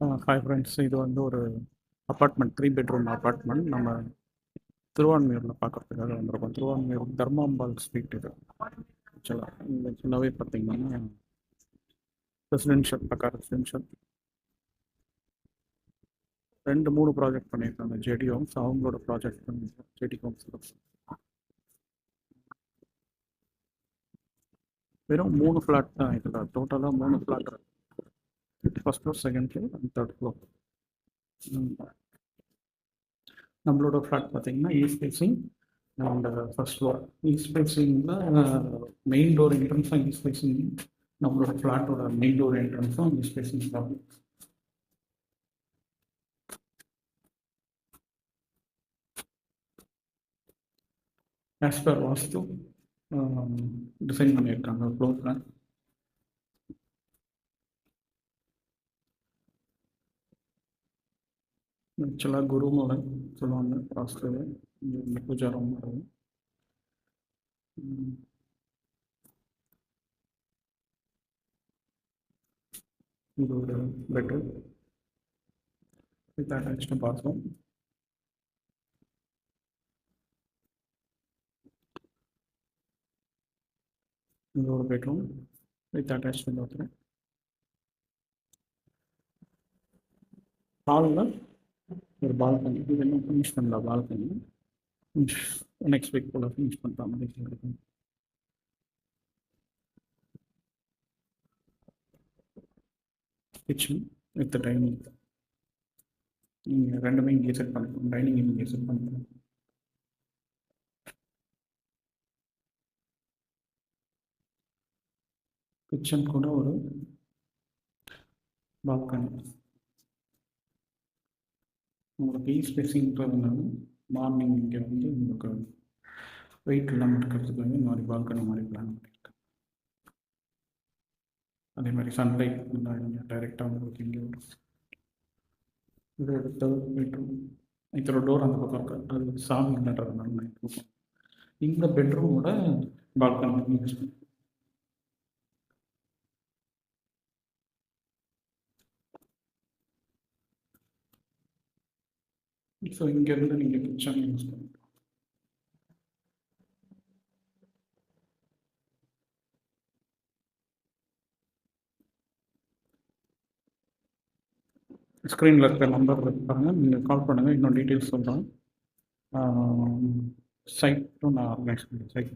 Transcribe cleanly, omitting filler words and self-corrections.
Hi friends, இது வந்து ஒரு அப்பார்ட்மெண்ட், 3 பெட்ரூம் அப்பார்ட்மெண்ட். நம்ம திருவான்மியூரில் பார்க்குறதுக்காக வந்திருக்கோம். திருவான்மியூர் தர்மாம்பாள் ஸ்ட்ரீட் இது. ஆக்சுவலாக இந்த ஃபுல்லாகவே பார்த்தீங்கன்னா ரெசிடென்ஷியல், பக்கா ரெசிடென்ஷியல். 2-3 ப்ராஜெக்ட் பண்ணியிருக்காங்க ஜேடி ஹோம்ஸ். அவங்களோட ப்ராஜெக்ட் பண்ணியிருக்காங்க ஜேடி ஹோம்ஸ். வெறும் 3 ஃப்ளாட் தான் இதில். டோட்டலாக 3 ஃப்ளாட் இருக்கு. First floor, second floor and third floor. நம்மளோட ஃப்ளாட் பார்த்தீங்கன்னா east facing and first floor. East ஃபேஸிங்கில் மெயின் டோர் என்ட்ரன்ஸும் ஈஸ்ட் ஃபேஸிங். நம்மளோட ஃப்ளாட்டோட மெயின் டோர் என்ட்ரன்ஸும் ஈஸ்ட் ஃபேஸிங் தான். ஆஸ் பர் வாஸ்து டிசைன் பண்ணியிருக்காங்க ஃப்ளோர் பிளான். ஆக்சுவலாக குருமலை சொல்லுவாங்க வாஸ்து. இந்த பூஜா ரூம் வரும். இது ஒரு பெட்ரூம் வித் அட்டாச்டு பாத்ரூம். இது ஒரு பெட்ரூம் வித் அட்டாச்டு பாத்ரூம். ஹாலில் ஒரு பால்கனி. இது இன்னும் ஃபினிஷ் பண்ணல. பால்கனி நெக்ஸ்ட் வீக் போல் ஃபினிஷ் பண்ணுற மாதிரி இருக்கும். Kitchen with dining. நீங்கள் ரெண்டுமே இங்கே செட் பண்ணிக்கலாம். டைனிங் இங்கே செட் பண்ணிக்கலாம். கிச்சன் கூட ஒரு பால்கனி. உங்களுக்கு ஈஸ்ட் ஃபேஸிங்கிறதுனால மார்னிங் இங்கே வந்து உங்களுக்கு வெயிட் இல்லாமல் இருக்கிறதுக்காக இந்த மாதிரி பால்கனி மாதிரி பிளான் பண்ணியிருக்கேன். அதே மாதிரி சன்லைட் நல்லா இங்கே டைரெக்டாக உங்களுக்கு இங்கே வரும். இது எடுத்த பெட்ரூம். இதோட டோர் அந்த பக்கம் இருக்கு. அது சாமி இல்லைன்றதுனால நான் இருக்கேன். இந்த பெட்ரூமோட பால்கனி யூஸ் பண்ணி ஸோ இங்கேருந்து நீங்கள் கிச்சன் யூஸ் பண்ணிக்கலாம். ஸ்க்ரீனில் இருக்கிற நம்பர் இருப்பாங்க, நீங்கள் கால் பண்ணுங்கள். இன்னும் டீட்டெயில்ஸ் சொல்கிறேன். சைட்டும் நான் ஆர்கனைஸ் பண்ணுறேன். சைட்